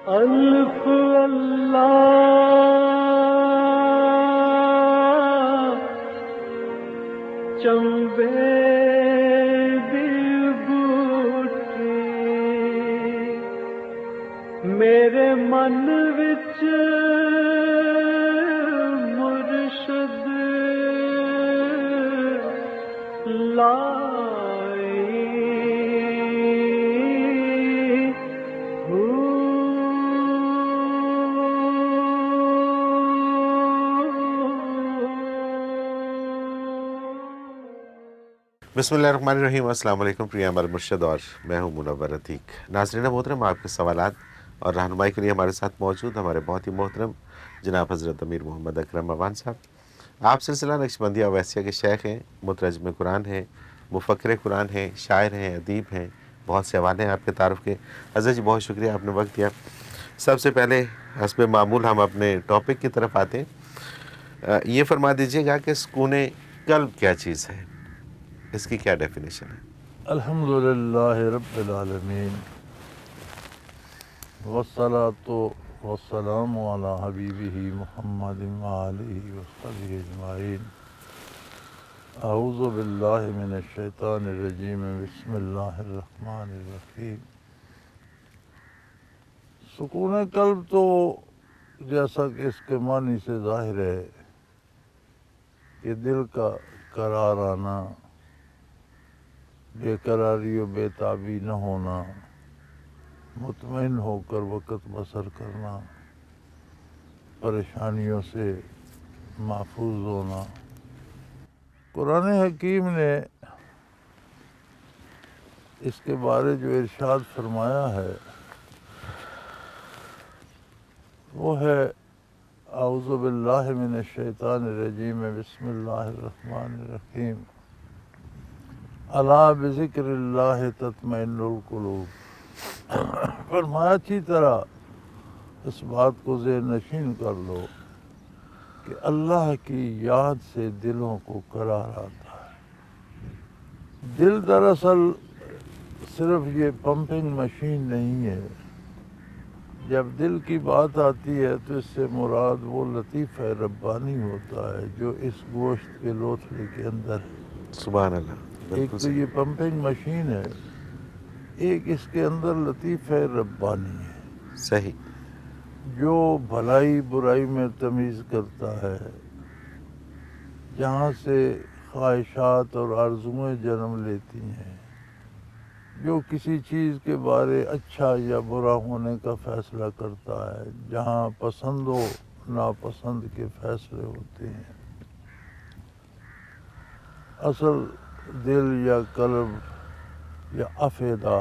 الف اللہ چمبے دی بوٹی میرے من وچ مرشد بسم اللہ الرحمن الرحیم۔ السلام علیکم پریہ ہمارے مرشد، اور میں ہوں منور عتیق۔ ناظرین محترم، آپ کے سوالات اور رہنمائی کے لیے ہمارے ساتھ موجود ہمارے بہت ہی محترم جناب حضرت امیر محمد اکرم عوان صاحب۔ آپ سلسلہ نقشبندیہ اویسیہ کے شیخ ہیں، مترجم قرآن ہیں، مفکر قرآن ہیں، شاعر ہیں، ادیب ہیں، بہت سے حوالے ہیں آپ کے تعارف کے۔ حضرت جی بہت شکریہ، آپ نے وقت دیا۔ سب سے پہلے حسب معمول ہم اپنے ٹاپک کی طرف آتے ہیں۔ یہ فرما دیجیے گا کہ سکون قلب کیا چیز ہے، اس کی کیا ڈیفینیشن ہے؟ الحمدللہ رب العالمین والصلاۃ والسلام علی حبیبہ محمد وآلہ وصحبہ اجمعین۔ اعوذ باللہ من الشیطان الرجیم، بسم اللہ الرحمن الرحیم۔ سکون قلب تو جیسا کہ اس کے معنی سے ظاہر ہے کہ دل کا قرار آنا، بے قراری و بے تابی نہ ہونا، مطمئن ہو کر وقت بسر کرنا، پریشانیوں سے محفوظ ہونا۔ قرآن حکیم نے اس کے بارے جو ارشاد فرمایا ہے وہ ہے اعوذ باللہ من الشیطان الرجیم، بسم اللہ الرحمن الرحیم۔ الا بذکر اللہ تطمئن القلوب۔ فرمایا اچھی طرح اس بات کو ذہن نشین کر لو کہ اللہ کی یاد سے دلوں کو قرار آتا ہے۔ دل دراصل صرف یہ پمپنگ مشین نہیں ہے۔ جب دل کی بات آتی ہے تو اس سے مراد وہ لطیفہ ربانی ہوتا ہے جو اس گوشت کے لوتھڑے کے اندر ہے۔ سبحان اللہ۔ ایک تو یہ پمپنگ مشین ہے، ایک اس کے اندر لطیفہ ربانی ہے صحیح، جو بھلائی برائی میں تمیز کرتا ہے، جہاں سے خواہشات اور آرزوئیں جنم لیتی ہیں، جو کسی چیز کے بارے اچھا یا برا ہونے کا فیصلہ کرتا ہے، جہاں پسند و ناپسند کے فیصلے ہوتے ہیں۔ اصل دل یا قلب یا افیدہ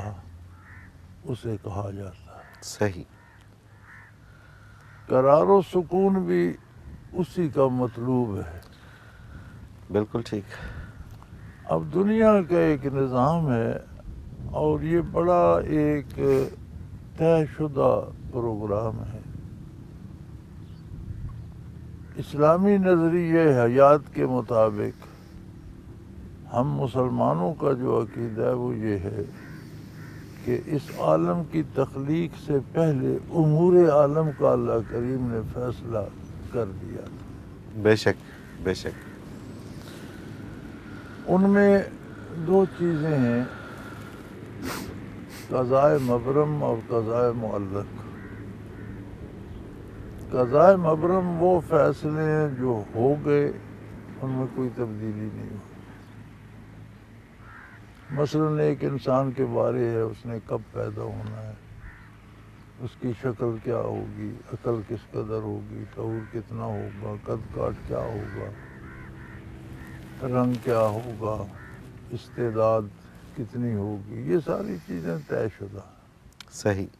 اسے کہا جاتا ہے۔ صحیح، قرار و سکون بھی اسی کا مطلوب ہے۔ بالکل ٹھیک۔ اب دنیا کا ایک نظام ہے اور یہ بڑا ایک طے شدہ پروگرام ہے۔ اسلامی نظریہ حیات کے مطابق ہم مسلمانوں کا جو عقیدہ ہے وہ یہ ہے کہ اس عالم کی تخلیق سے پہلے امور عالم کا اللہ کریم نے فیصلہ کر دیا تھا۔ بے شک، بے شک۔ ان میں دو چیزیں ہیں، قضائے مبرم اور قضائے معلق۔ قضائے مبرم وہ فیصلے ہیں جو ہو گئے، ان میں کوئی تبدیلی نہیں ہوئی۔ مثلاً ایک انسان کے بارے ہے، اس نے کب پیدا ہونا ہے، اس کی شکل کیا ہوگی، عقل کس قدر ہوگی، شعور کتنا ہوگا، قد کاٹ کیا ہوگا، رنگ کیا ہوگا، استعداد کتنی ہوگی، یہ ساری چیزیں طے شدہ ہیں۔ صحیح،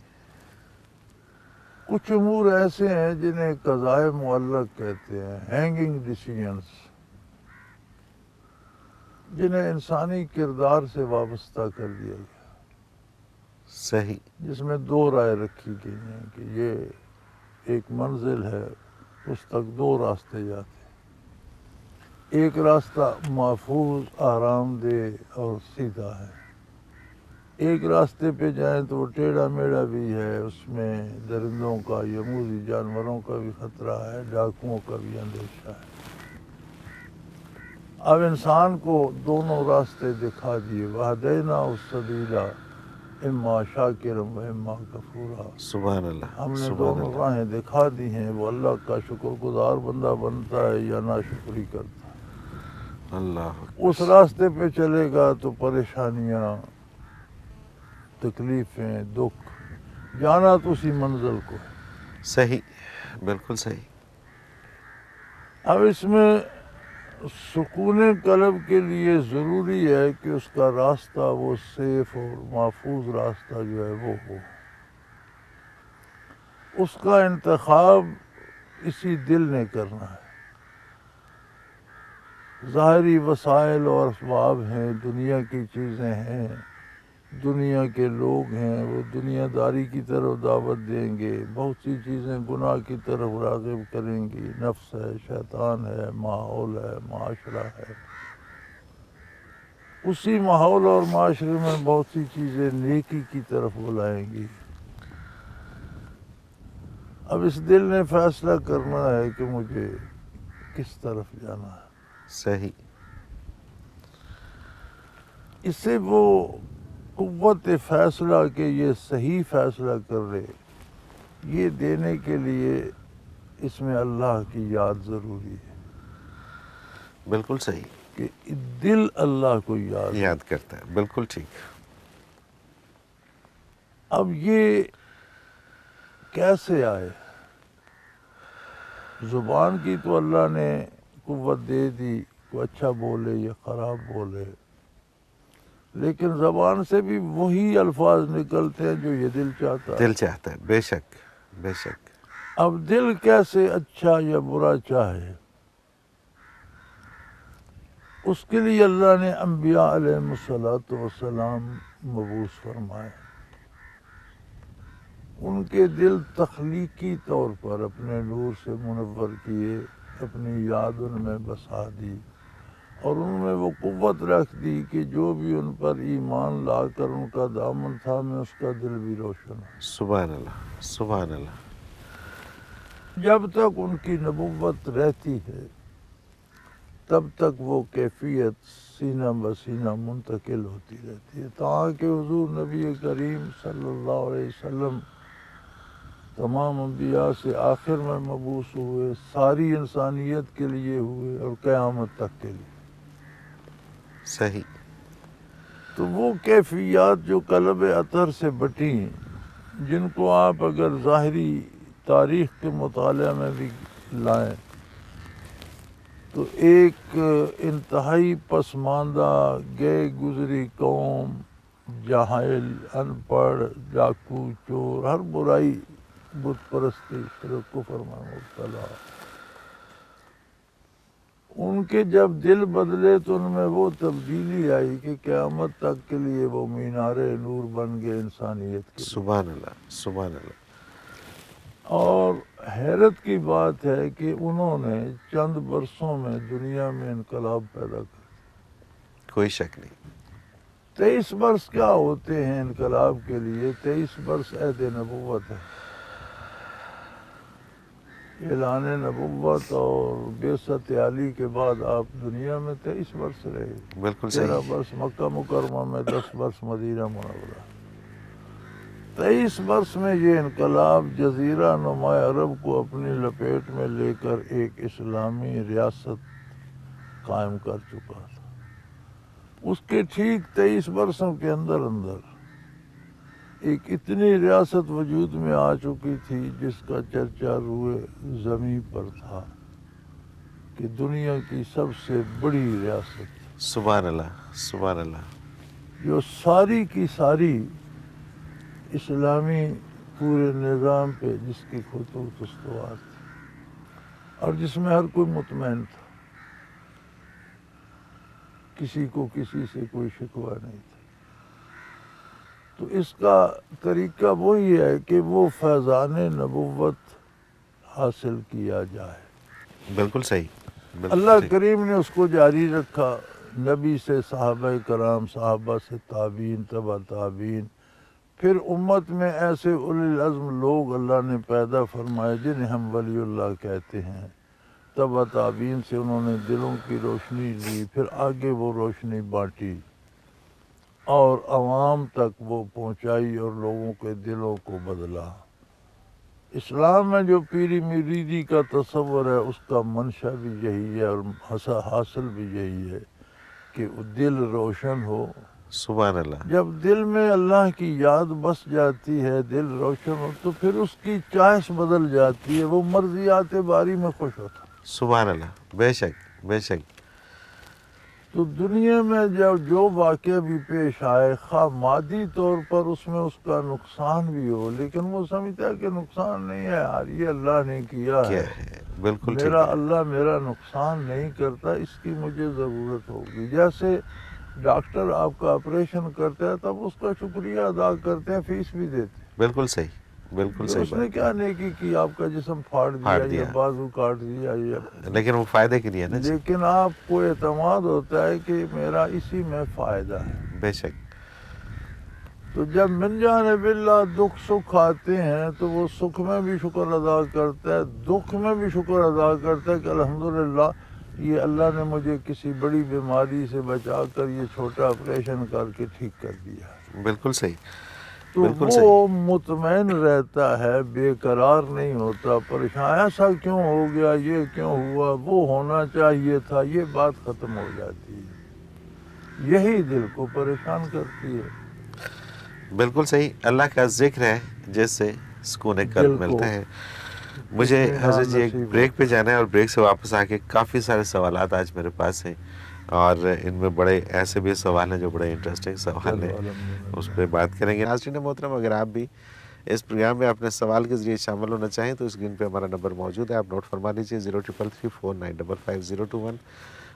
کچھ امور ایسے ہیں جنہیں قضائے معلق کہتے ہیں، ہینگنگ ڈیسیژنز، جنہیں انسانی کردار سے وابستہ کر دیا گیا، صحیح، جس میں دو رائے رکھی گئی ہیں کہ یہ ایک منزل ہے، اس تک دو راستے جاتے ہیں۔ ایک راستہ محفوظ، آرام دہ اور سیدھا ہے، ایک راستے پہ جائیں تو وہ ٹیڑھا میڑھا بھی ہے، اس میں درندوں کا، یمودی جانوروں کا بھی خطرہ ہے، ڈاکوؤں کا بھی اندیشہ ہے۔ اب انسان کو دونوں راستے دکھا دیے، وَهَدَيْنَاهُ السَّبِيلَ اِمَّا شَاكِرًا وَإِمَّا كَفُورًا۔ سبحان اللہ، ہم نے سبحان دونوں اللہ، راہیں دکھا دی ہیں، وہ اللہ کا شکر گزار بندہ بنتا ہے یا ناشکری کرتا ہے۔ اللہ اس راستے پہ چلے گا تو پریشانیاں، تکلیفیں، دکھ، جانا تو اسی منزل کو ہے۔ صحیح، بالکل صحیح۔ اب اس میں سکون قلب کے لیے ضروری ہے کہ اس کا راستہ وہ سیف اور محفوظ راستہ جو ہے وہ ہو، اس کا انتخاب اسی دل نے کرنا ہے۔ ظاہری وسائل اور اسباب ہیں، دنیا کی چیزیں ہیں، دنیا کے لوگ ہیں، وہ دنیا داری کی طرف دعوت دیں گے، بہت سی چیزیں گناہ کی طرف راغب کریں گی، نفس ہے، شیطان ہے، ماحول ہے، معاشرہ ہے۔ اسی ماحول اور معاشرے میں بہت سی چیزیں نیکی کی طرف بلائیں گی۔ اب اس دل نے فیصلہ کرنا ہے کہ مجھے کس طرف جانا ہے۔ صحیح، اس سے وہ قوت فیصلہ کہ یہ صحیح فیصلہ کر رہے، یہ دینے کے لیے اس میں اللہ کی یاد ضروری ہے بالکل صحیح، کہ دل اللہ کو یاد کرتا ہے، بالکل ٹھیک۔ اب یہ کیسے آئے؟ زبان کی تو اللہ نے قوت دے دی، کوئی اچھا بولے یا خراب بولے، لیکن زبان سے بھی وہی الفاظ نکلتے ہیں جو یہ دل چاہتا ہے۔ دل چاہتا ہے، بے شک، بے شک۔ اب دل کیسے اچھا یا برا چاہے، اس کے لیے اللہ نے انبیاء علیہ الصلوۃ والسلام مبعوث فرمائے۔ ان کے دل تخلیقی طور پر اپنے نور سے منور کیے، اپنی یاد ان میں بسا دی، اور ان میں وہ قوت رکھ دی کہ جو بھی ان پر ایمان لا کر ان کا دامن تھامے، اس کا دل بھی روشن ہو۔ سبحان اللہ، سبحان اللہ۔ جب تک ان کی نبوت رہتی ہے تب تک وہ کیفیت سینہ بسینہ منتقل ہوتی رہتی ہے، تاکہ حضور نبی کریم صلی اللہ علیہ وسلم تمام انبیاء سے آخر میں مبعوث ہوئے، ساری انسانیت کے لیے ہوئے اور قیامت تک کے لیے۔ صحیح، تو وہ کیفیات جو قلب اطہر سے بٹی، جن کو آپ اگر ظاہری تاریخ کے مطالعہ میں بھی لائیں تو ایک انتہائی پسماندہ گئے گزری قوم، جاہل، ان پڑھ، ڈاکو، چور، ہر برائی، بت پرستی، شرک، کفر میں مبتلا، ان کے جب دل بدلے تو ان میں وہ تبدیلی آئی کہ قیامت تک کے لیے وہ مینار نور بن گئے انسانیت کے۔ سبحان اللہ، سبحان اللہ۔ اور حیرت کی بات ہے کہ انہوں نے چند برسوں میں دنیا میں انقلاب پیدا کر، کوئی شک نہیں۔ 23 برس کیا ہوتے ہیں انقلاب کے لیے؟ 23 برس عہد نبوت ہے، اعلان نبوت اور بعثت علی کے بعد آپ دنیا میں 23 برس رہے، بالکل 13 صحیح، برس مکہ مکرمہ میں، 10 برس مدینہ منورہ۔ 23 برس میں یہ انقلاب جزیرہ نما عرب کو اپنی لپیٹ میں لے کر ایک اسلامی ریاست قائم کر چکا تھا۔ اس کے ٹھیک 23 برسوں کے اندر ایک اتنی ریاست وجود میں آ چکی تھی جس کا چرچا روئے زمین پر تھا کہ دنیا کی سب سے بڑی ریاست، سبحان اللہ، سبحان اللہ، جو ساری کی ساری اسلامی پورے نظام پہ جس کی خطوط استوار تھی، اور جس میں ہر کوئی مطمئن تھا، کسی کو کسی سے کوئی شکوہ نہیں تھا۔ تو اس کا طریقہ وہی ہے کہ وہ فیضان نبوت حاصل کیا جائے۔ بالکل صحیح، بالکل اللہ صحیح۔ کریم نے اس کو جاری رکھا، نبی سے صحابہ کرام، صحابہ سے تابعین، تبع تابعین، پھر امت میں ایسے اولی العزم لوگ اللہ نے پیدا فرمائے جنہیں ہم ولی اللہ کہتے ہیں۔ تبع تابعین سے انہوں نے دلوں کی روشنی لی، پھر آگے وہ روشنی بانٹی اور عوام تک وہ پہنچائی اور لوگوں کے دلوں کو بدلا۔ اسلام میں جو پیری مریدی کا تصور ہے اس کا منشا بھی یہی ہے اور حاصل بھی یہی ہے کہ دل روشن ہو۔ سبحان اللہ، جب دل میں اللہ کی یاد بس جاتی ہے، دل روشن ہو، تو پھر اس کی چوائس بدل جاتی ہے، وہ مرضیات باری میں خوش ہوتا۔ سبحان اللہ، بے شک بے شک۔ تو دنیا میں جب جو واقعہ بھی پیش آئے، خواہ مادی طور پر اس میں اس کا نقصان بھی ہو، لیکن وہ سمجھتا ہے کہ نقصان نہیں ہے یار، یہ اللہ نے کیا کیا ہے، ہے، بالکل ٹھیک میرا ہے۔ اللہ میرا نقصان نہیں کرتا، اس کی مجھے ضرورت ہوگی۔ جیسے ڈاکٹر آپ کا آپریشن کرتا ہے تب اس کا شکریہ ادا کرتے ہیں، فیس بھی دیتے ہیں۔ بالکل صحیح، بالکل کہ صحیح اس نے بات، کیا نیکی کی، آپ کا جسم پھاڑ پھاڑ دیا یا دیا۔ بازو کاٹ دیا یا، لیکن وہ فائدے کے لیے نا جی، لیکن آپ کو اعتماد ہوتا ہے کہ میرا اسی میں فائدہ ہے۔ بے شک۔ تو جب من جانب اللہ دکھ سکھ آتے ہیں تو وہ سکھ میں بھی شکر ادا کرتا ہے، دکھ میں بھی شکر ادا کرتا ہے کہ الحمدللہ یہ اللہ نے مجھے کسی بڑی بیماری سے بچا کر یہ چھوٹا آپریشن کر کے ٹھیک کر دیا۔ بالکل صحیح، تو بالکل وہ صحیح۔ مطمئن رہتا ہے، بے قرار نہیں ہوتا، پریشان ایسا کیوں ہو گیا، یہ کیوں ہوا، وہ ہونا چاہیے تھا، یہ بات ختم ہو جاتی ہے۔ یہی دل کو پریشان کرتی ہے۔ بالکل صحیح، اللہ کا ذکر ہے جس سے سکون قلب دل کو ملتا ہے۔ مجھے حضرت جی ایک بریک پہ جانا ہے اور بریک سے واپس آ کے کافی سارے سوالات آج میرے پاس ہیں، اور ان میں بڑے ایسے بھی سوال ہیں جو بڑے انٹرسٹنگ سوال ہیں، اس پہ بات کریں گے۔ ناظرین محترم، اگر آپ بھی اس پروگرام میں اپنے سوال کے ذریعے شامل ہونا چاہیں تو اسکرین پہ ہمارا نمبر موجود ہے، آپ نوٹ فرما لیجیے 033349555021،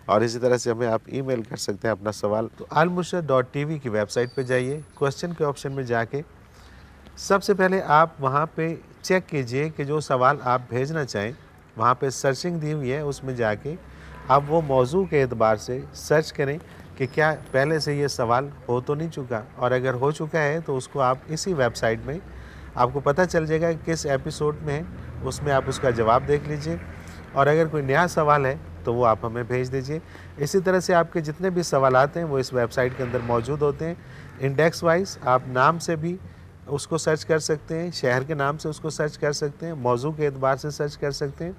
اور اسی طرح سے ہمیں آپ ای میل کر سکتے ہیں اپنا سوال تو almurshid.tv کی ویب سائٹ پہ جائیے، کوسچن کے آپشن میں جا کے سب سے پہلے آپ وہاں پہ چیک کیجئے کہ جو سوال آپ بھیجنا چاہیں، وہاں پہ سرچنگ دی ہوئی ہے، اس میں جا کے آپ وہ موضوع کے اعتبار سے سرچ کریں کہ کیا پہلے سے یہ سوال ہو تو نہیں چکا، اور اگر ہو چکا ہے تو اس کو آپ اسی ویب سائٹ میں آپ کو پتہ چل جائے گا کہ کس ایپیسوڈ میں ہے، اس میں آپ اس کا جواب دیکھ لیجئے، اور اگر کوئی نیا سوال ہے تو وہ آپ ہمیں بھیج دیجئے۔ اسی طرح سے آپ کے جتنے بھی سوالات ہیں وہ اس ویب سائٹ کے اندر موجود ہوتے ہیں، انڈیکس وائز آپ نام سے بھی اس کو سرچ کر سکتے ہیں، شہر کے نام سے اس کو سرچ کر سکتے ہیں، موضوع کے اعتبار سے سرچ کر سکتے ہیں،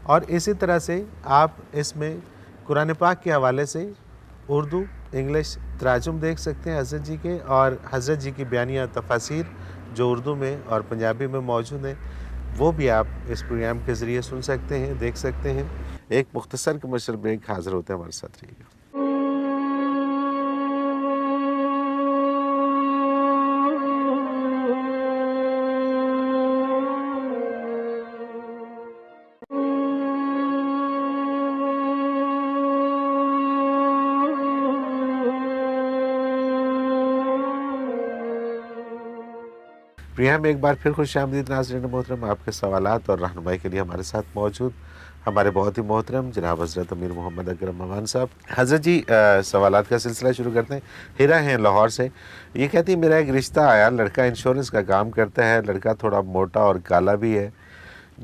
اور اسی طرح سے آپ اس میں قرآن پاک کے حوالے سے اردو انگلش تراجم دیکھ سکتے ہیں حضرت جی کے، اور حضرت جی کی بیانیہ تفاسیر جو اردو میں اور پنجابی میں موجود ہیں وہ بھی آپ اس پروگرام کے ذریعے سن سکتے ہیں، دیکھ سکتے ہیں۔ ایک مختصر کمرشل بریک، حاضر ہوتے ہیں، ہمارے ساتھ رہیے گا۔ پروگرام میں ایک بار پھر خوش آمدید ناظرین محترم، آپ کے سوالات اور رہنمائی کے لیے ہمارے ساتھ موجود ہمارے بہت ہی محترم جناب حضرت امیر محمد اکرم ممان صاحب۔ حضرت جی سوالات کا سلسلہ شروع کرتے ہیں۔ ہیرا ہیں لاہور سے، یہ کہتی ہے میرا ایک رشتہ آیا، لڑکا انشورنس کا کام کرتا ہے، لڑکا تھوڑا موٹا اور کالا بھی ہے،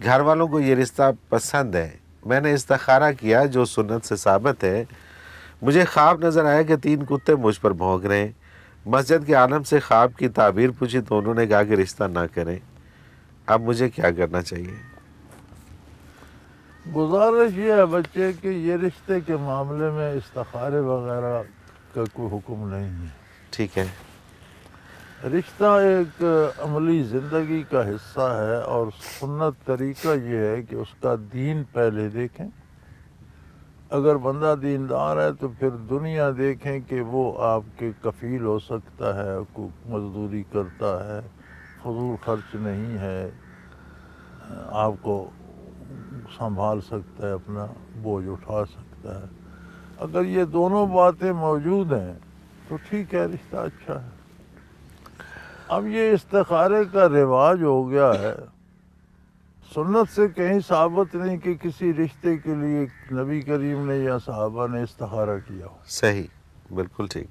گھر والوں کو یہ رشتہ پسند ہے، میں نے استخارہ کیا جو سنت سے ثابت ہے، مجھے خواب نظر آیا کہ 3 کتے مجھ پر بھونک رہے ہیں، مسجد کے عالم سے خواب کی تعبیر پوچھی تو انہوں نے کہا کہ رشتہ نہ کریں، اب مجھے کیا کرنا چاہیے؟ گزارش یہ ہے بچے کہ یہ رشتے کے معاملے میں استخارے وغیرہ کا کوئی حکم نہیں ہے۔ ٹھیک ہے، رشتہ ایک عملی زندگی کا حصہ ہے، اور سنت طریقہ یہ ہے کہ اس کا دین پہلے دیکھیں، اگر بندہ دیندار ہے تو پھر دنیا دیکھیں کہ وہ آپ کے کفیل ہو سکتا ہے، کوئی مزدوری کرتا ہے، فضول خرچ نہیں ہے، آپ کو سنبھال سکتا ہے، اپنا بوجھ اٹھا سکتا ہے۔ اگر یہ دونوں باتیں موجود ہیں تو ٹھیک ہے، رشتہ اچھا ہے۔ اب یہ استخارے کا رواج ہو گیا ہے، سنت سے کہیں ثابت نہیں کہ کسی رشتے کے لیے نبی کریم نے یا صحابہ نے استخارہ کیا ہو. صحیح، بالکل ٹھیک.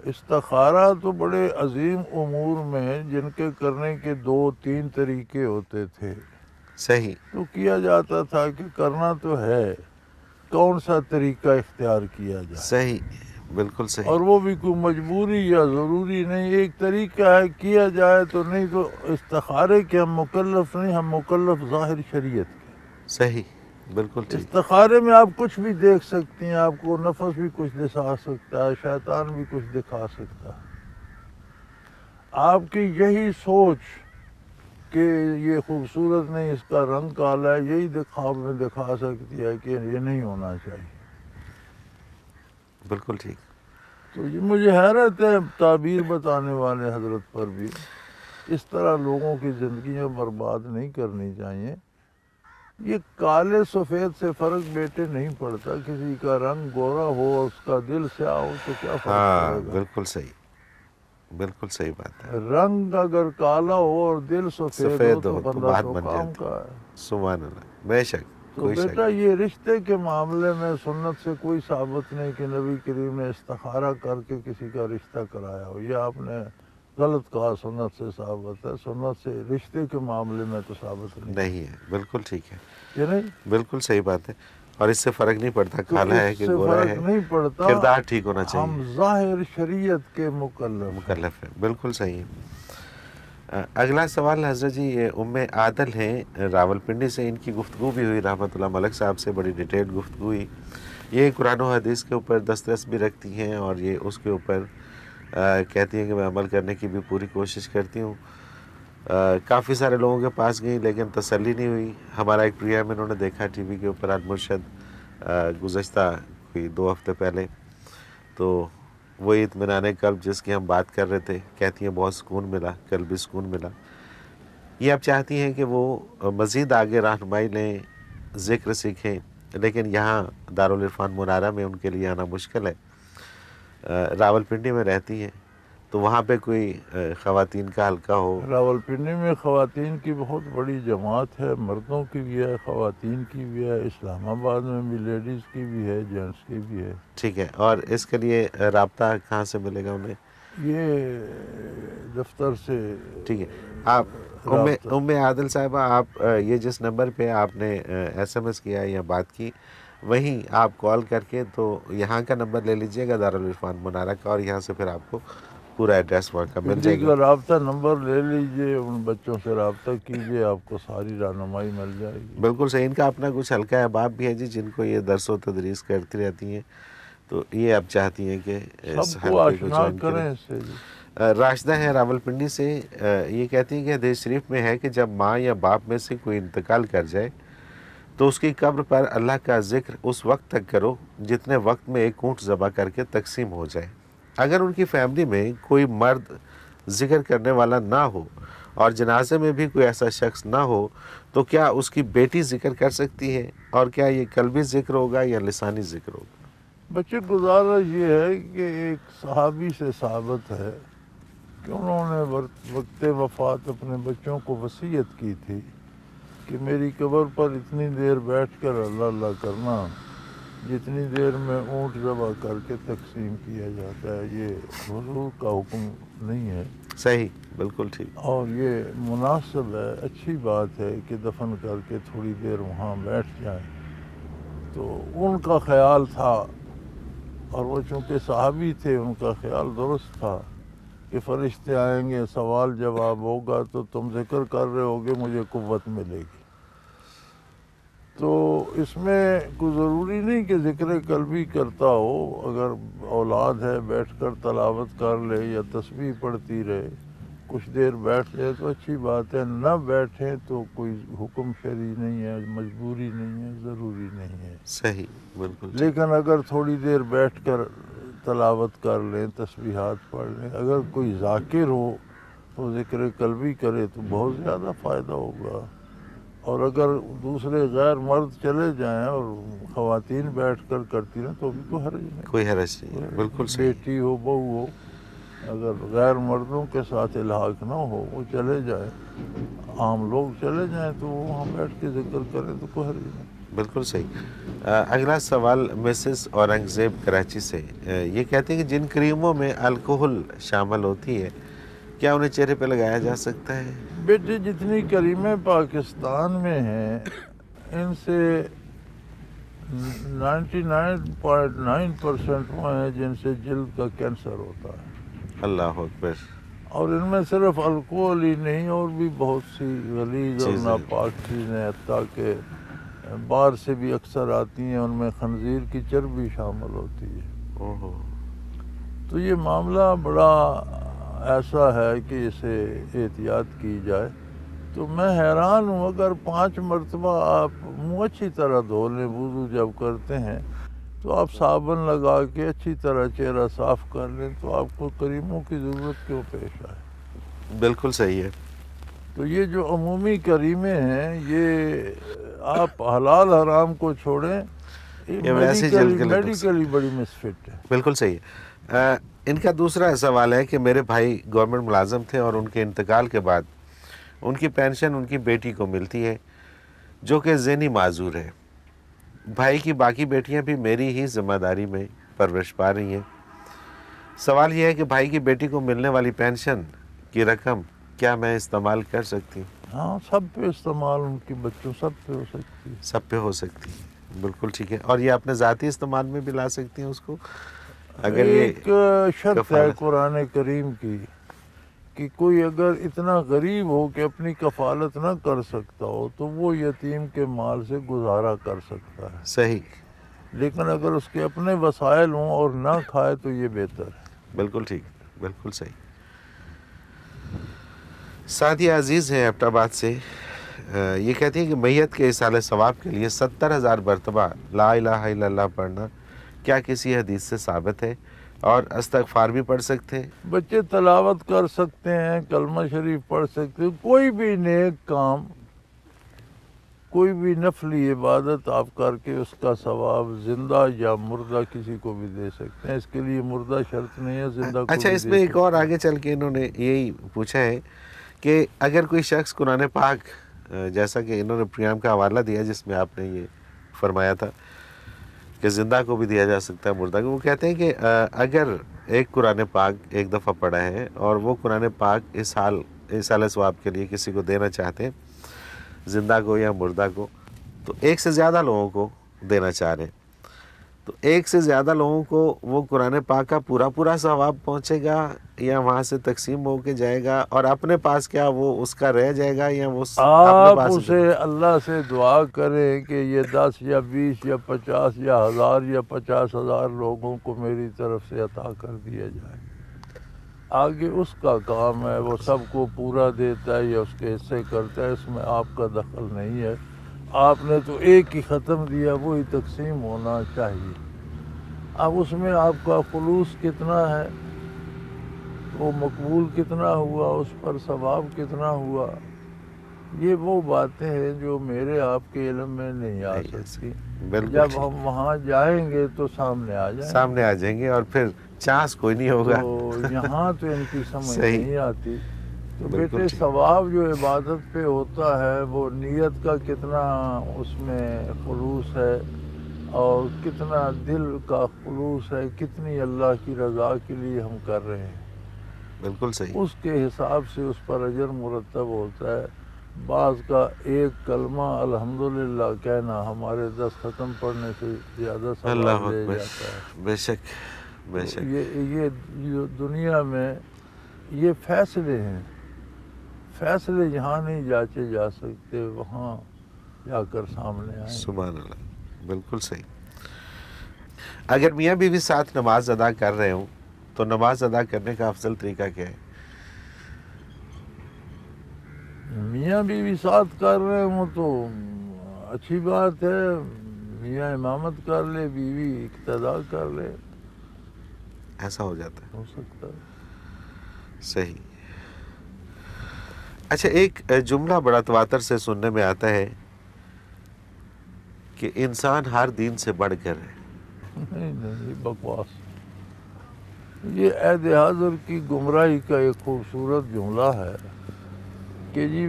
استخارہ تو بڑے عظیم امور میں جن کے کرنے کے 2-3 طریقے ہوتے تھے صحیح. تو کیا جاتا تھا کہ کرنا تو ہے، کون سا طریقہ اختیار کیا جائے. صحیح، بالکل صحیح. اور وہ بھی کوئی مجبوری یا ضروری نہیں، ایک طریقہ ہے کیا جائے تو نہیں تو استخارے کے ہم مکلف نہیں، ہم مکلف ظاہر شریعت کے. صحیح، بالکل ٹھیک. استخارے میں آپ کچھ بھی دیکھ سکتی ہیں، آپ کو نفس بھی کچھ دکھا سکتا ہے، شیطان بھی کچھ دکھا سکتا ہے. آپ کی یہی سوچ کہ یہ خوبصورت نہیں، اس کا رنگ کالا ہے، یہی میں دکھا سکتی ہے کہ یہ نہیں ہونا چاہیے. بالکل ٹھیک. تو یہ مجھے حیرت ہے تعبیر بتانے والے حضرت پر بھی. اس طرح لوگوں کی زندگیاں برباد نہیں کرنی چاہیے. یہ کالے سفید سے فرق بیٹے نہیں پڑتا، کسی کا رنگ گورا ہو اور اس کا دل سیاہ ہو تو کیا فرق ہاں، پڑے گا. بالکل صحیح، بالکل صحیح بات ہے. رنگ اگر کالا ہو اور دل سفید ہو تو بندہ بات تو بن کام جاتی. کا ہے. سبحان اللہ، بے شک. تو کوئی شک بیٹا نہیں. یہ رشتے کے معاملے میں سنت سے کوئی ثابت نہیں کہ نبی کریم نے استخارہ کر کے کسی کا رشتہ کرایا ہو. یہ آپ نے غلط کہا، سنت سے ثابت ہے. سنت سے رشتے کے معاملے میں تو ثابت نہیں ہے. بالکل ٹھیک ہے، یہ نہیں. بالکل صحیح بات ہے. اور اس سے فرق نہیں پڑتا تو کالا ہے اس کہ سے گورا فرق ہے، نہیں پڑتا، کردار ٹھیک ہونا ہم چاہیے. ظاہر شریعت کے مکلف ہے. بالکل صحیح ہے. اگلا سوال حضرت جی یہ ام عادل ہیں راول پنڈی سے. ان کی گفتگو بھی ہوئی رحمۃ اللہ ملک صاحب سے، بڑی ڈیٹیل گفتگو ہوئی. یہ قرآن و حدیث کے اوپر دسترس بھی رکھتی ہیں اور یہ اس کے اوپر کہتی ہیں کہ میں عمل کرنے کی بھی پوری کوشش کرتی ہوں. کافی سارے لوگوں کے پاس گئی لیکن تسلی نہیں ہوئی. ہمارا ایک پروگرام انہوں نے دیکھا ٹی وی کے اوپر المرشد گزشتہ کوئی 2 ہفتے پہلے، تو وہ اطمینان قلب جس کی ہم بات کر رہے تھے، کہتی ہیں بہت سکون ملا، قلبی سکون ملا. یہ اب چاہتی ہیں کہ وہ مزید آگے رہنمائی لیں، ذکر سیکھیں، لیکن یہاں دارالعرفان منارہ میں ان کے لیے آنا مشکل ہے. راول پنڈی میں رہتی ہیں تو وہاں پہ کوئی خواتین کا حلقہ ہو. راول پنڈی میں خواتین کی بہت بڑی جماعت ہے، مردوں کی بھی ہے، خواتین کی بھی ہے. اسلام آباد میں بھی لیڈیز کی بھی ہے، جینٹس کی بھی ہے. ٹھیک ہے. اور اس کے لیے رابطہ کہاں سے ملے گا انہیں؟ یہ دفتر سے. ٹھیک ہے. آپ ام عادل صاحبہ، آپ یہ جس نمبر پہ آپ نے ایس ایم ایس کیا یا بات کی، وہیں آپ کال کر کے تو یہاں کا نمبر لے لیجئے گا دارالعرفان منارہ کا، اور یہاں سے پھر آپ کو پورا ایڈریس وہاں کا مل جائے کا گا. رابطہ نمبر لے لیجئے، ان بچوں سے رابطہ کیجئے، آپ کو ساری رہنمائی مل جائے گی. بالکل صحیح. ان کا اپنا کچھ حلقہ احباب بھی ہے جی، جن کو یہ درس و تدریس کرتی رہتی ہیں، تو یہ اب چاہتی ہیں کہ اس سب کو حلقے کو آشنا جوائن کریں کریں. اس سے. راشدہ ہیں راول پنڈی سے. یہ کہتی ہیں کہ حدیث شریف میں ہے کہ جب ماں یا باپ میں سے کوئی انتقال کر جائے تو اس کی قبر پر اللہ کا ذکر اس وقت تک کرو جتنے وقت میں ایک اونٹ ذبح کر کے تقسیم ہو جائے. اگر ان کی فیملی میں کوئی مرد ذکر کرنے والا نہ ہو اور جنازے میں بھی کوئی ایسا شخص نہ ہو تو کیا اس کی بیٹی ذکر کر سکتی ہے؟ اور کیا یہ قلبی ذکر ہوگا یا لسانی ذکر ہوگا؟ بچے گزارا یہ ہے کہ ایک صحابی سے ثابت ہے کہ انہوں نے وقت وفات اپنے بچوں کو وصیت کی تھی کہ میری قبر پر اتنی دیر بیٹھ کر اللہ اللہ کرنا جتنی دیر میں اونٹ ذبح کر کے تقسیم کیا جاتا ہے. یہ حضور کا حکم نہیں ہے. صحیح، بالکل ٹھیک. اور یہ مناسب ہے، اچھی بات ہے کہ دفن کر کے تھوڑی دیر وہاں بیٹھ جائیں. تو ان کا خیال تھا، اور وہ چونکہ صحابی تھے ان کا خیال درست تھا کہ فرشتے آئیں گے، سوال جواب ہوگا تو تم ذکر کر رہے ہوگے، مجھے قوت ملے گی. تو اس میں کوئی ضروری نہیں کہ ذکر قلبی کرتا ہو. اگر اولاد ہے بیٹھ کر تلاوت کر لے یا تسبیح پڑھتی رہے، کچھ دیر بیٹھ جائے تو اچھی بات ہے. نہ بیٹھیں تو کوئی حکم شرعی نہیں ہے، مجبوری نہیں ہے، ضروری نہیں ہے. صحیح، بالکل. لیکن اگر تھوڑی دیر بیٹھ کر تلاوت کر لیں، تسبیحات پڑھ لیں، اگر کوئی ذاکر ہو تو ذکر قلبی کرے تو بہت زیادہ فائدہ ہوگا. اور اگر دوسرے غیر مرد چلے جائیں اور خواتین بیٹھ کر کرتی رہیں تو بھی کوئی حرج نہیں. کوئی حرج نہیں ہے. بالکل صحیح. بیٹی ہو، بہو ہو. اگر غیر مردوں کے ساتھ الحاق نہ ہو وہ چلے جائیں، عام لوگ چلے جائیں تو وہاں بیٹھ کے ذکر کریں تو کوئی حرج نہیں۔ بالکل صحیح۔ اگلا سوال مسز اورنگزیب کراچی سے، یہ کہتے ہیں کہ جن کریموں میں الکحل شامل ہوتی ہے کیا انہیں چہرے پہ لگایا جا سکتا ہے؟ بیٹے جتنی کریمیں پاکستان میں ہیں ان سے 99.9% وہ ہیں جن سے جلد کا کینسر ہوتا ہے، اللہ اکبر۔ اور ان میں صرف الکوہل ہی نہیں اور بھی بہت سی غلیظ اور چیزیں۔ ناپاک چیزیں حتیٰ کہ باہر سے بھی اکثر آتی ہیں، ان میں خنزیر کی چربی شامل ہوتی ہے۔ اوہو۔ تو یہ معاملہ بڑا ایسا ہے کہ اسے احتیاط کی جائے۔ تو میں حیران ہوں، اگر 5 مرتبہ آپ منہ اچھی طرح دھو لیں، وضو جب کرتے ہیں تو آپ صابن لگا کے اچھی طرح چہرہ صاف کر لیں تو آپ کو کریموں کی ضرورت کیوں پیش آئے؟ بالکل صحیح ہے۔ تو یہ جو عمومی کریمیں ہیں یہ آپ حلال حرام کو چھوڑیں، یہ ویسے جلد کے لیے میڈیکلی بڑی مسفٹ ہے۔ بالکل صحیح ہے۔ ان کا دوسرا سوال ہے کہ میرے بھائی گورنمنٹ ملازم تھے اور ان کے انتقال کے بعد ان کی پینشن ان کی بیٹی کو ملتی ہے جو کہ ذہنی معذور ہے۔ بھائی کی باقی بیٹیاں بھی میری ہی ذمہ داری میں پرورش پا رہی ہیں۔ سوال یہ ہے کہ بھائی کی بیٹی کو ملنے والی پینشن کی رقم کیا میں استعمال کر سکتی ہوں؟ ہاں، سب پہ استعمال، ان کی بچوں سب پہ ہو سکتی ہے۔ سب پہ ہو سکتی ہے، بالکل ٹھیک ہے۔ اور یہ اپنے ذاتی استعمال میں بھی لا سکتی ہیں اس کو؟ اگر ایک یہ شرط ہے کفالت- قرآن کریم کی کہ کوئی اگر اتنا غریب ہو کہ اپنی کفالت نہ کر سکتا ہو تو وہ یتیم کے مال سے گزارا کر سکتا ہے، صحیح، لیکن اگر اس کے اپنے وسائل ہوں اور نہ کھائے تو یہ بہتر ہے۔ بالکل ٹھیک، بالکل صحیح۔ سعدیہ عزیز ہیں ایبٹ آباد سے، یہ کہتی ہیں کہ میت کے اصالہ ثواب کے لیے 70,000 مرتبہ لا الہ الا اللہ پڑھنا کیا کسی حدیث سے ثابت ہے؟ اور استغفار بھی پڑھ سکتے ہیں؟ بچے تلاوت کر سکتے ہیں، کلمہ شریف پڑھ سکتے ہیں، کوئی بھی نیک کام، کوئی بھی نفلی عبادت آپ کر کے اس کا ثواب زندہ یا مردہ کسی کو بھی دے سکتے ہیں۔ اس کے لیے مردہ شرط نہیں ہے، زندہ کو اچھا، بھی اس دے میں ایک سکتے اور ہیں۔ آگے چل کے انہوں نے یہی پوچھا ہے کہ اگر کوئی شخص قرآن پاک، جیسا کہ انہوں نے پریام کا حوالہ دیا جس میں آپ نے یہ فرمایا تھا کہ زندہ کو بھی دیا جا سکتا ہے، مردہ کو، وہ کہتے ہیں کہ اگر ایک قرآن پاک ایک دفعہ پڑھا ہے اور وہ قرآن پاک اس سال ثواب کے لیے کسی کو دینا چاہتے ہیں، زندہ کو یا مردہ کو، تو ایک سے زیادہ لوگوں کو دینا چاہ رہے ہیں، تو ایک سے زیادہ لوگوں کو وہ قرآن پاک کا پورا ثواب پہنچے گا یا وہاں سے تقسیم ہو کے جائے گا؟ اور اپنے پاس کیا وہ اس کا رہ جائے گا یا وہ اپنے آپ پاس؟ اسے اللہ سے دعا کریں کہ یہ 10 یا 20 یا 50 یا 1000 یا 50,000 لوگوں کو میری طرف سے عطا کر دیا جائے۔ آگے اس کا کام ہے، وہ سب کو پورا دیتا ہے یا اس کے حصے کرتا ہے، اس میں آپ کا دخل نہیں ہے۔ آپ نے تو ایک ہی ختم دیا، وہی تقسیم ہونا چاہیے۔ اب اس میں آپ کا خلوص کتنا ہے، وہ مقبول کتنا ہوا، اس پر ثواب کتنا ہوا، یہ وہ باتیں ہیں جو میرے آپ کے علم میں نہیں آ سکتی۔ بالکل جب ٹھیک، ہم وہاں جائیں گے تو سامنے آ جائیں گے، سامنے آ جائیں گے اور پھر چانس کوئی نہیں ہوگا۔ تو یہاں تو ان کی سمجھ صحیح، نہیں آتی۔ تو بالکل بیٹے ٹھیک۔ ثواب جو عبادت پہ ہوتا ہے وہ نیت کا کتنا اس میں خلوص ہے اور کتنا دل کا خلوص ہے، کتنی اللہ کی رضا کے لیے ہم کر رہے ہیں، بالکل صحیح، اس کے حساب سے اس پر اجر مرتب ہوتا ہے۔ بعض کا ایک کلمہ الحمدللہ کہنا ہمارے 10 ختم پڑھنے سے زیادہ ثواب اللہ دے اکبر، جاتا ہے۔ بے شک، بے شک، یہ دنیا میں یہ فیصلے ہیں، فیصلے یہاں نہیں جانچے جا سکتے، وہاں جا کر سامنے آئیں۔ سبحان اللہ، بالکل صحیح۔ اگر میاں بیوی ساتھ نماز ادا کر رہے ہوں تو نماز ادا کرنے کا افضل طریقہ کیا ہے؟ میاں بیوی ساتھ کر رہے ہوں تو اچھی بات ہے، میاں امامت کر لے، بیوی اقتدا کر لے، ایسا ہو جاتا ہے، ہو سکتا ہے۔ صحیح۔ اچھا، ایک جملہ بڑا تواتر سے سننے میں آتا ہے کہ انسان ہر دین سے بڑھ کر ہے۔ نہیں، یہ بکواس۔ یہ عہد حاضر کی گمراہی کا ایک خوبصورت جملہ ہے کہ جی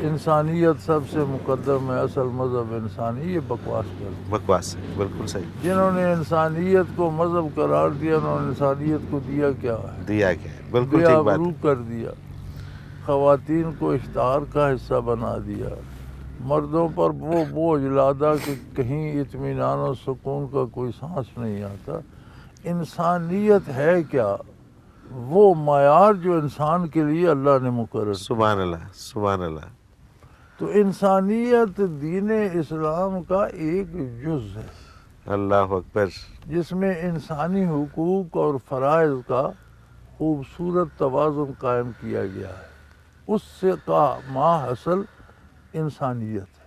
انسانیت سب سے مقدم ہے، اصل مذہب انسانی، یہ بکواس کر دی۔ بکواس ہے، بالکل صحیح۔ جنہوں نے انسانیت کو مذہب قرار دیا، انہوں نے انسانیت کو دیا کیا ہے؟ دیا گیا ہے، بالکل بے ٹھیک بات آبرو ہے۔ کر دیا، خواتین کو اشتہار کا حصہ بنا دیا، مردوں پر وہ بوجھ لادا کہ کہیں اطمینان و سکون کا کوئی سانس نہیں آتا۔ انسانیت ہے کیا؟ وہ معیار جو انسان کے لیے اللہ نے مقرر کیا۔ سبحان اللہ، سبحان اللہ۔ تو انسانیت دین اسلام کا ایک جز ہے اللہ اکبر۔ جس میں انسانی حقوق اور فرائض کا خوبصورت توازن قائم کیا گیا ہے، اس سے کا ماحصل انسانیت ہے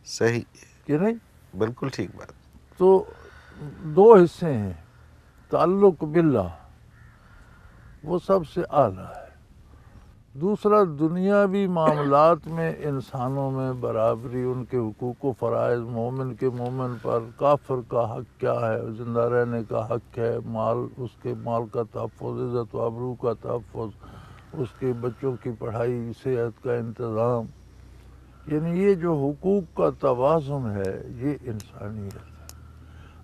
صحیح، کہ نہیں؟ بالکل ٹھیک بات۔ تو دو حصے ہیں، تعلق باللہ وہ سب سے اعلیٰ ہے، دوسرا دنیاوی معاملات میں انسانوں میں برابری، ان کے حقوق و فرائض، مومن کے مومن پر، کافر کا حق کیا ہے، زندہ رہنے کا حق ہے، مال، اس کے مال کا تحفظ، عزت و آبرو کا تحفظ، اس کے بچوں کی پڑھائی، صحت کا انتظام، یعنی یہ جو حقوق کا توازن ہے یہ انسانیت ہے۔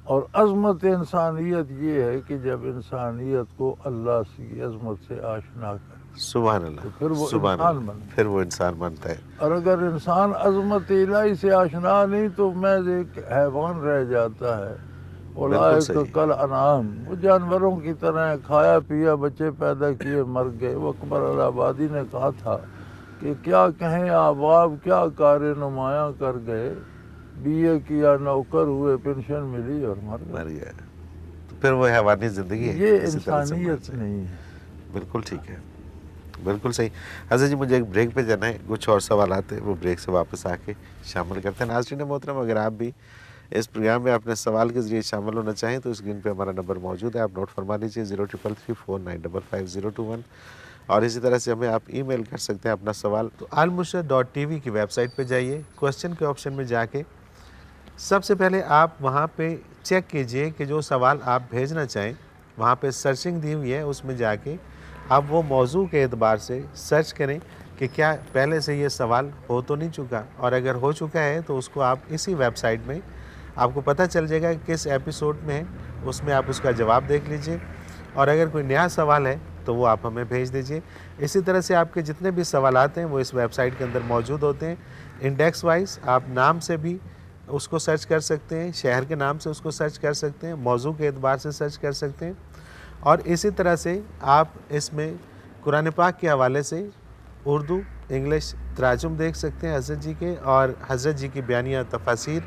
اور عظمت انسانیت یہ ہے کہ جب انسانیت کو اللہ کی عظمت سے آشنا کرے سبحان اللہ، تو پھر وہ سبحان انسان اللہ، بنتا ہے۔ پھر وہ انسان بنتا ہے۔ اور اگر انسان عظمت الہی سے آشنا نہیں تو محض ایک حیوان رہ جاتا ہے، اولئک صحیح۔ کل انعام، وہ جانوروں کی طرح کھایا پیا، بچے پیدا کیے، مر گئے۔ وہ اکبر الآبادی نے کہا تھا کہ کیا کہیں احباب، کیا کار نمایاں کر گئے، بی اے کیا، نوکر ہوئے، پینشن ملی اور مر گئے۔ مر گیا، تو پھر وہ حیوانی زندگی ہے، یہ اسی طرح سے انسانیت مرنا ہے۔ نہیں ہے۔ بالکل ٹھیک ہے، بالکل صحیح۔ حضرت جی مجھے ایک بریک پہ جانا ہے، کچھ اور سوالات ہیں، وہ بریک سے واپس آ کے شامل کرتے ہیں۔ ناظرین محترم، اگر آپ بھی اس پروگرام میں اپنے سوال کے ذریعے شامل ہونا چاہیں تو اسکرین پہ ہمارا نمبر موجود ہے، آپ نوٹ فرما لیجیے 033349555021، اور اسی طرح سے ہمیں آپ ای میل کر سکتے ہیں اپنا سوال۔ تو almurshed.tv کی ویب سائٹ پہ جائیے، کوسچن کے آپشن میں جا کے سب سے پہلے آپ وہاں پہ چیک کیجئے کہ جو سوال آپ بھیجنا چاہیں، وہاں پہ سرچنگ دی ہوئی ہے، اس میں جا کے آپ وہ موضوع کے اعتبار سے سرچ کریں کہ کیا پہلے سے یہ سوال ہو تو نہیں چکا، اور اگر ہو چکا ہے تو اس کو آپ اسی ویب سائٹ میں آپ کو پتہ چل جائے گا کہ کس ایپیسوڈ میں ہے، اس میں آپ اس کا جواب دیکھ لیجئے، اور اگر کوئی نیا سوال ہے تو وہ آپ ہمیں بھیج دیجئے۔ اسی طرح سے آپ کے جتنے بھی سوالات ہیں وہ اس ویب سائٹ کے اندر موجود ہوتے ہیں، انڈیکس وائز، آپ نام سے بھی اس کو سرچ کر سکتے ہیں، شہر کے نام سے اس کو سرچ کر سکتے ہیں، موضوع کے اعتبار سے سرچ کر سکتے ہیں، اور اسی طرح سے آپ اس میں قرآن پاک کے حوالے سے اردو، انگلش تراجم دیکھ سکتے ہیں حضرت جی کے، اور حضرت جی کی بیانیہ تفاسیر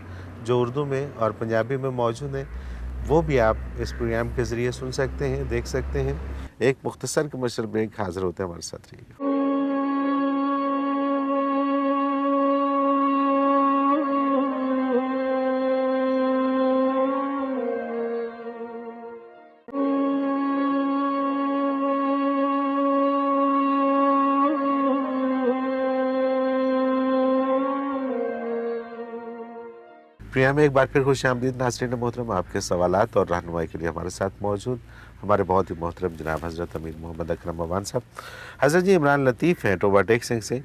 جو اردو میں اور پنجابی میں موجود ہیں وہ بھی آپ اس پروگرام کے ذریعے سن سکتے ہیں، دیکھ سکتے ہیں۔ ایک مختصر کمرشل بریک، حاضر ہوتے ہیں، ہمارے ساتھ رہیے گا۔ پروگرام میں ایک بار پھر خوش آمدید ناظرین محترم، آپ کے سوالات اور رہنمائی کے لیے ہمارے ساتھ موجود ہمارے بہت ہی محترم جناب حضرت امیر محمد اکرم عوان صاحب۔ حضرت جی عمران لطیف ہیں ٹوبہ ٹیک سنگھ سے،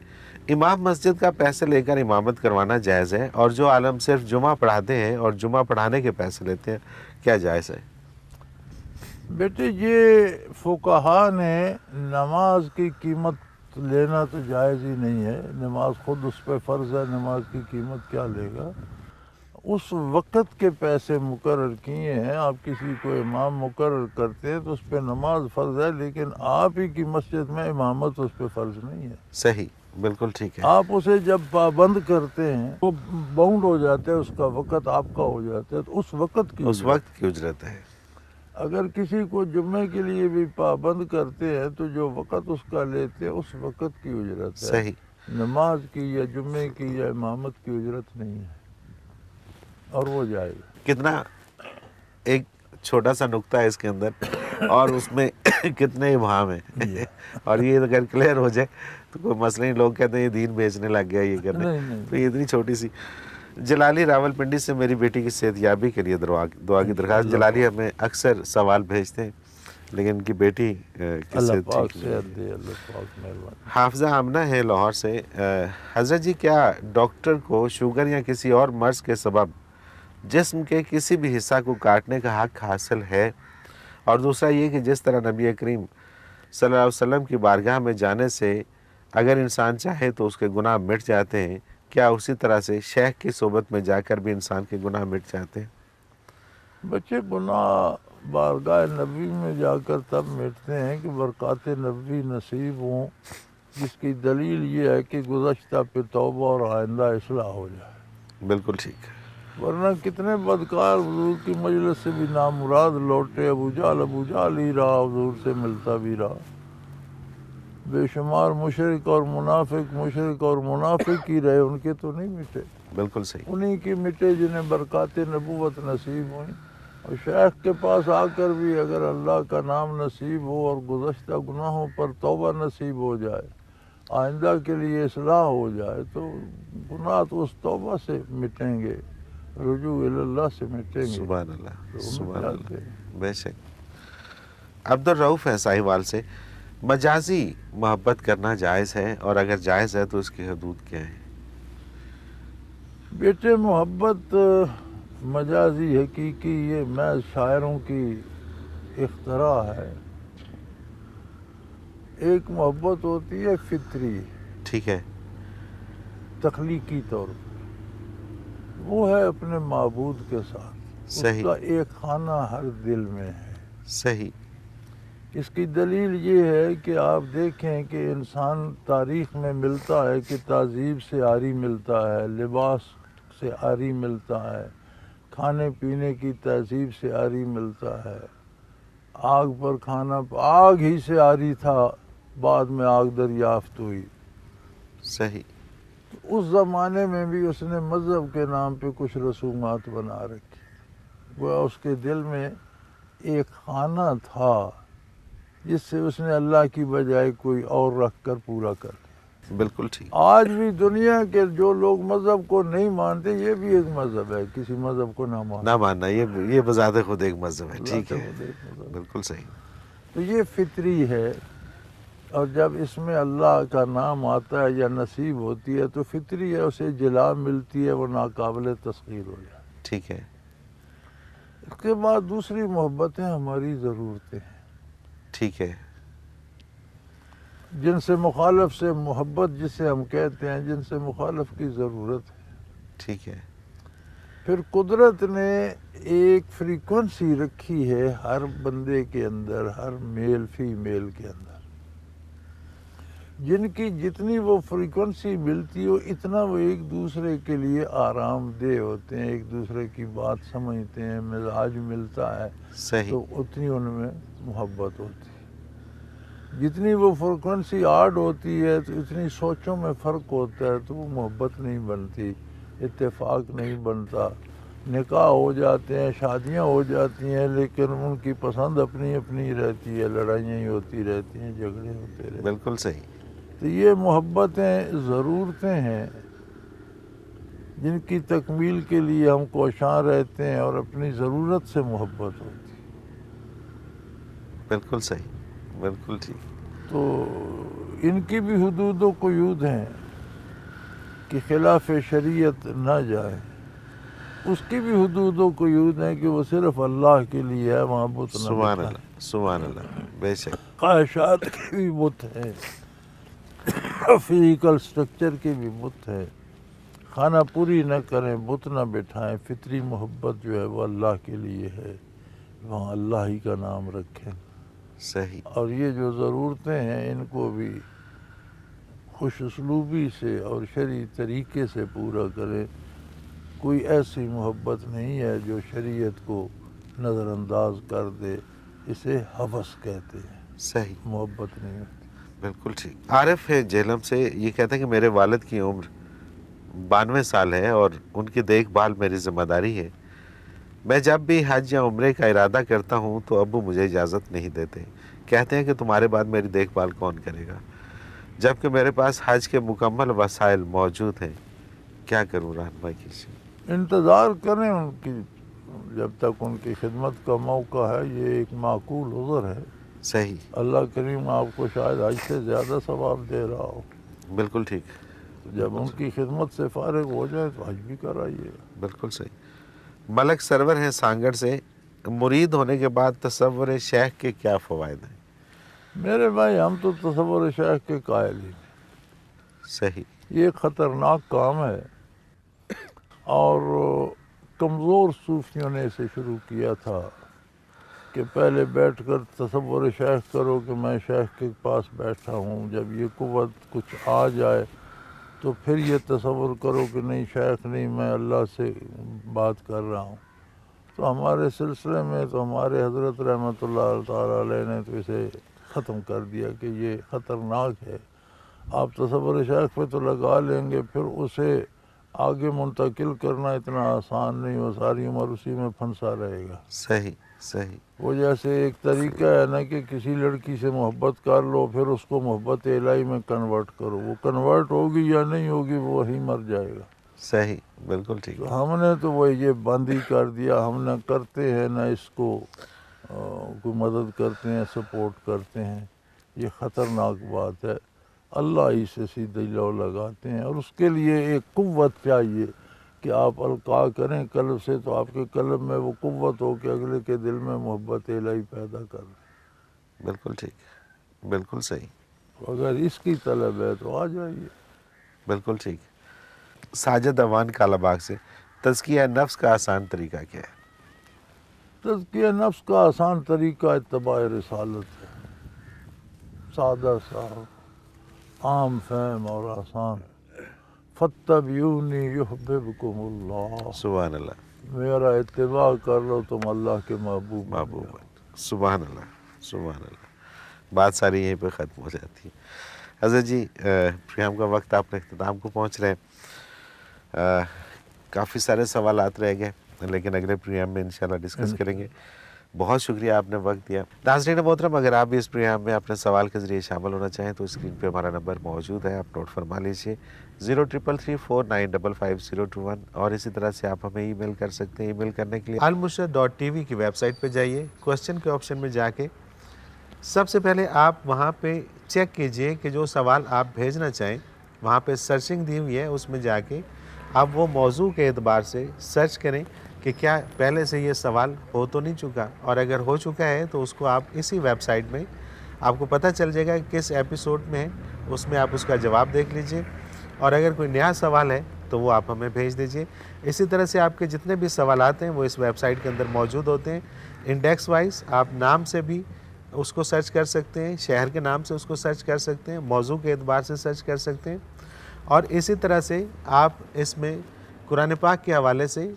امام مسجد کا پیسے لے کر امامت کروانا جائز ہے، اور جو عالم صرف جمعہ پڑھاتے ہیں اور جمعہ پڑھانے کے پیسے لیتے ہیں، کیا جائز ہے؟ بیٹے یہ فقہا نے نماز کی قیمت لینا تو جائز ہی نہیں ہے، نماز خود اس پہ فرض ہے، نماز کی قیمت کیا لے گا؟ اس وقت کے پیسے مقرر کیے ہیں، آپ کسی کو امام مقرر کرتے ہیں تو اس پہ نماز فرض ہے، لیکن آپ ہی کی مسجد میں امامت اس پہ فرض نہیں ہے۔ صحیح، بالکل ٹھیک ہے۔ آپ اسے جب پابند کرتے ہیں وہ باؤنڈ ہو جاتا ہے، اس کا وقت آپ کا ہو جاتا ہے، تو اس وقت کی اس وقت کی اجرت ہے۔ اگر کسی کو جمعے کے لیے بھی پابند کرتے ہیں تو جو وقت اس کا لیتے ہیں اس وقت کی اجرت ہے، صحیح، نماز کی یا جمعے کی یا امامت کی اجرت نہیں ہے، اور وہ جائز ہے۔ کتنا ایک چھوٹا سا نقطہ ہے اس کے اندر، اور اس میں کتنے ابہام ہیں، اور یہ اگر کلیئر ہو جائے تو کوئی مسئلہ نہیں۔ لوگ کہتے ہیں یہ دین بیچنے لگ گیا، یہ کرنے، نہیں۔ تو یہ اتنی چھوٹی سی۔ جلالی راول پنڈی سے میری بیٹی کی صحت یابی کے لیے دعا کی درخواست۔ جلالی ہمیں اکثر سوال بھیجتے ہیں لیکن ان کی بیٹی کس اللہ سے پاک ٹھیک سے نہیں ہے۔ دے، اللہ پاک مہربان۔ حافظہ آمنہ ہے لاہور سے۔ حضرت جی کیا ڈاکٹر کو شوگر یا کسی اور مرض کے سبب جسم کے کسی بھی حصہ کو کاٹنے کا حق حاصل ہے؟ اور دوسرا یہ کہ جس طرح نبی کریم صلی اللہ علیہ وسلم کی بارگاہ میں جانے سے اگر انسان چاہے تو اس کے گناہ مٹ جاتے ہیں، کیا اسی طرح سے شیخ کی صحبت میں جا کر بھی انسان کے گناہ مٹ جاتے ہیں؟ بچے گناہ بارگاہ نبی میں جا کر تب مٹتے ہیں کہ برکات نبی نصیب ہوں، جس کی دلیل یہ ہے کہ گزشتہ پہ توبہ اور آئندہ اصلاح ہو جائے۔ بالکل ٹھیک ہے۔ ورنہ کتنے بدکار حضور کی مجلس سے بھی نامراد لوٹے، ابو جہل ہی رہا، حضور سے ملتا بھی رہا۔ بے شمار مشرک اور منافق ہی رہے، ان کے تو نہیں مٹے، بالکل صحیح۔ انہی کی مٹے جنہیں برکات نبوت نصیب ہوئیں۔ اور شیخ کے پاس آ کر بھی اگر اللہ کا نام نصیب ہو اور گزشتہ گناہوں پر توبہ نصیب ہو جائے، آئندہ کے لیے اصلاح ہو جائے، تو گناہ تو اس توبہ سے مٹیں گے، رجوع اللہ سے مٹیں گے۔ سبحان اللہ، تو سبحان مٹ اللہ، جاتے ہیں۔ بے شک۔ عبدالرؤف ہے ساہیوال سے۔ مجازی محبت کرنا جائز ہے، اور اگر جائز ہے تو اس کی حدود کیا ہیں؟ بیٹے محبت مجازی حقیقی یہ محض شاعروں کی اختراع ہے۔ ایک محبت ہوتی ہے فطری، ٹھیک ہے، تخلیقی طور پر، وہ ہے اپنے معبود کے ساتھ، اس صحیح کا ایک خانہ ہر دل میں ہے۔ صحیح، اس کی دلیل یہ ہے کہ آپ دیکھیں کہ انسان تاریخ میں ملتا ہے کہ تہذیب سے عاری ملتا ہے، لباس سے عاری ملتا ہے، کھانے پینے کی تہذیب سے عاری ملتا ہے، آگ پر کھانا آگ ہی سے عاری تھا، بعد میں آگ دریافت ہوئی۔ صحیح، اس زمانے میں بھی اس نے مذہب کے نام پہ کچھ رسومات بنا رکھی، وہ اس کے دل میں ایک خانہ تھا جس سے اس نے اللہ کی بجائے کوئی اور رکھ کر پورا کر دیا۔ بالکل ٹھیک، آج بھی دنیا کے جو لوگ مذہب کو نہیں مانتے، یہ بھی ایک مذہب ہے، کسی مذہب کو نہ ماننا، نہ ماننا یہ بذات خود ایک مذہب ہے، ٹھیک ہے، بالکل صحیح، تو یہ فطری ہے۔ اور جب اس میں اللہ کا نام آتا ہے یا نصیب ہوتی ہے تو فطری ہے، اسے جلا ملتی ہے، وہ ناقابل تسخیر ہو جائے۔ ٹھیک ہے، اس کے بعد دوسری محبتیں ہماری ضرورتیں ہیں، ٹھیک ہے، جن سے مخالف سے محبت جسے ہم کہتے ہیں، جن سے مخالف کی ضرورت ہے۔ ٹھیک ہے، پھر قدرت نے ایک فریکوینسی رکھی ہے ہر بندے کے اندر، ہر میل فیمیل کے اندر، جن کی جتنی وہ فریکوینسی ملتی ہو اتنا وہ ایک دوسرے کے لیے آرام دہ ہوتے ہیں، ایک دوسرے کی بات سمجھتے ہیں، مزاج ملتا ہے، صحیح، تو اتنی ان میں محبت ہوتی ہے۔ جتنی وہ فریکوینسی آڈ ہوتی ہے تو اتنی سوچوں میں فرق ہوتا ہے، تو وہ محبت نہیں بنتی، اتفاق نہیں بنتا، نکاح ہو جاتے ہیں، شادیاں ہو جاتی ہیں، لیکن ان کی پسند اپنی اپنی رہتی ہے، لڑائیاں ہی ہوتی رہتی ہیں، جھگڑے ہوتے رہتے ہیں۔ بالکل صحیح، تو یہ محبتیں ضرورتیں ہیں جن کی تکمیل کے لیے ہم کوشاں رہتے ہیں، اور اپنی ضرورت سے محبت ہوتی ہے۔ بالکل صحیح، بالکل ٹھیک، تو ان کی بھی حدود و قیود ہیں کہ خلاف شریعت نہ جائے، اس کی بھی حدود و قیود ہیں کہ وہ صرف اللہ کے لیے ہے، وہاں بت نہ سبحان بٹھائیں۔ اللہ، سبحان اللہ، بے شک، خواہشات کے بھی بت ہیں، فزیکل سٹرکچر کے بھی بت ہیں، کھانا پوری نہ کریں، بت نہ بٹھائیں، فطری محبت جو ہے وہ اللہ کے لیے ہے، وہاں اللہ ہی کا نام رکھیں۔ صحیح، اور یہ جو ضرورتیں ہیں ان کو بھی خوش اسلوبی سے اور شرعی طریقے سے پورا کریں۔ کوئی ایسی محبت نہیں ہے جو شریعت کو نظر انداز کر دے، اسے ہوس کہتے ہیں، صحیح، محبت نہیں ہوتی۔ بالکل ٹھیک۔ عارف ہے جہلم سے، یہ کہتا ہے کہ میرے والد کی عمر 92 سال ہے اور ان کی دیکھ بھال میری ذمہ داری ہے۔ میں جب بھی حج یا عمرے کا ارادہ کرتا ہوں تو ابو مجھے اجازت نہیں دیتے، کہتے ہیں کہ تمہارے بعد میری دیکھ بھال کون کرے گا، جبکہ میرے پاس حج کے مکمل وسائل موجود ہیں، کیا کروں؟ رہنمائی کیجیے۔ انتظار کریں ان کی، جب تک ان کی خدمت کا موقع ہے، یہ ایک معقول عذر ہے۔ صحیح، اللہ کریم آپ کو شاید حج سے زیادہ ثواب دے رہا ہو. بالکل ٹھیک، جب ان کی خدمت سے فارغ ہو جائے تو حج بھی کرائیے. بالکل صحیح. ملک سرور ہیں سانگڑ سے، مرید ہونے کے بعد تصور شیخ کے کیا فوائد ہیں؟ میرے بھائی ہم تو تصور شیخ کے قائل ہی. صحیح، یہ ایک خطرناک کام ہے اور کمزور صوفیوں نے اسے شروع کیا تھا کہ پہلے بیٹھ کر تصور شیخ کرو کہ میں شیخ کے پاس بیٹھا ہوں، جب یہ قوت کچھ آ جائے تو پھر یہ تصور کرو کہ نہیں شیخ نہیں، میں اللہ سے بات کر رہا ہوں. تو ہمارے سلسلے میں تو ہمارے حضرت رحمۃ اللہ تعالیٰ علیہ نے تو اسے ختم کر دیا کہ یہ خطرناک ہے. آپ تصور شیخ پہ تو لگا لیں گے، پھر اسے آگے منتقل کرنا اتنا آسان نہیں، وہ ساری عمر اسی میں پھنسا رہے گا. صحیح، صحیح، وہ جیسے ایک طریقہ ہے نا کہ کسی لڑکی سے محبت کر لو پھر اس کو محبت الہی میں کنورٹ کرو، وہ کنورٹ ہوگی یا نہیں ہوگی وہ وہی مر جائے گا. صحیح، بالکل ٹھیک. تو ہم نے تو وہ یہ بند ہی کر دیا، ہم نہ کرتے ہیں نہ اس کو کوئی مدد کرتے ہیں، سپورٹ کرتے ہیں. یہ خطرناک بات ہے. اللہ ہی سے سیدھے لو لگاتے ہیں، اور اس کے لیے ایک قوت چاہیے کہ آپ القاء کریں قلب سے تو آپ کے قلب میں وہ قوت ہو کہ اگلے کے دل میں محبت الہی پیدا کر لیں. بالکل ٹھیک، بالکل صحیح، اگر اس کی طلب ہے تو آ جائیے. بالکل ٹھیک. ساجد اوان کالا باغ سے، تزکیہ نفس کا آسان طریقہ کیا ہے؟ تزکیہ نفس کا آسان طریقہ اتباع رسالت ہے. سادہ سا، عام فہم اور آسان. فاتبعونی یحببکم اللہ، سبحان اللہ، میرا اتباع کر لو تم اللہ کے محبوب بن محبوب جاؤ. سبحان اللہ، سبحان اللہ. بات ساری یہیں پہ ختم ہو جاتی ہے. حضرت جی پروگرام کا وقت آپ نے اختتام کو پہنچ رہے ہیں. کافی سارے سوالات رہ گئے لیکن اگلے پروگرام میں انشاءاللہ ڈسکس کریں گے. بہت شکریہ آپ نے وقت دیا. ناظرین محترم، اگر آپ بھی اس پروگرام میں اپنے سوال کے ذریعے شامل ہونا چاہیں تو اسکرین پہ ہمارا نمبر موجود ہے، آپ نوٹ فرما لیجیے 0333495521، اور اسی طرح سے آپ ہمیں ای میل کر سکتے ہیں. ای میل کرنے کے لیے almurshid.tv کی ویب سائٹ پہ جائیے، کوسچن کے آپشن میں جا کے سب سے پہلے آپ وہاں پہ چیک کیجئے کہ جو سوال آپ بھیجنا چاہیں وہاں پہ سرچنگ دی ہوئی ہے، اس میں جا کے آپ وہ موضوع کے اعتبار سے سرچ کریں کہ کیا پہلے سے یہ سوال ہو تو نہیں چکا، اور اگر ہو چکا ہے تو اس کو آپ اسی ویب سائٹ میں آپ کو پتہ چل جائے گا کہ کس ایپیسوڈ میں ہے، اس میں آپ اس کا جواب دیکھ لیجئے، اور اگر کوئی نیا سوال ہے تو وہ آپ ہمیں بھیج دیجئے. اسی طرح سے آپ کے جتنے بھی سوالات ہیں وہ اس ویب سائٹ کے اندر موجود ہوتے ہیں. انڈیکس وائز آپ نام سے بھی اس کو سرچ کر سکتے ہیں، شہر کے نام سے اس کو سرچ کر سکتے ہیں، موضوع کے اعتبار سے سرچ کر سکتے ہیں، اور اسی طرح سے آپ اس میں قرآن پاک کے حوالے سے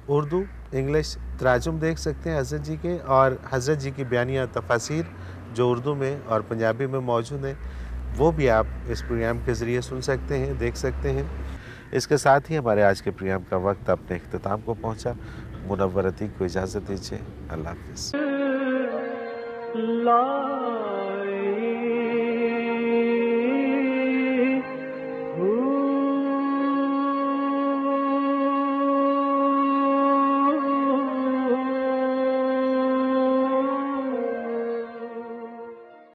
اردو انگلش تراجم دیکھ سکتے ہیں حضرت جی کے، اور حضرت جی کی بیانیہ تفاسیر جو اردو میں اور پنجابی میں موجود ہیں وہ بھی آپ اس پروگرام کے ذریعے سن سکتے ہیں، دیکھ سکتے ہیں. اس کے ساتھ ہی ہمارے آج کے پروگرام کا وقت اپنے اختتام کو پہنچا. منور عتیق کو اجازت دیجیے. اللہ حافظ. لا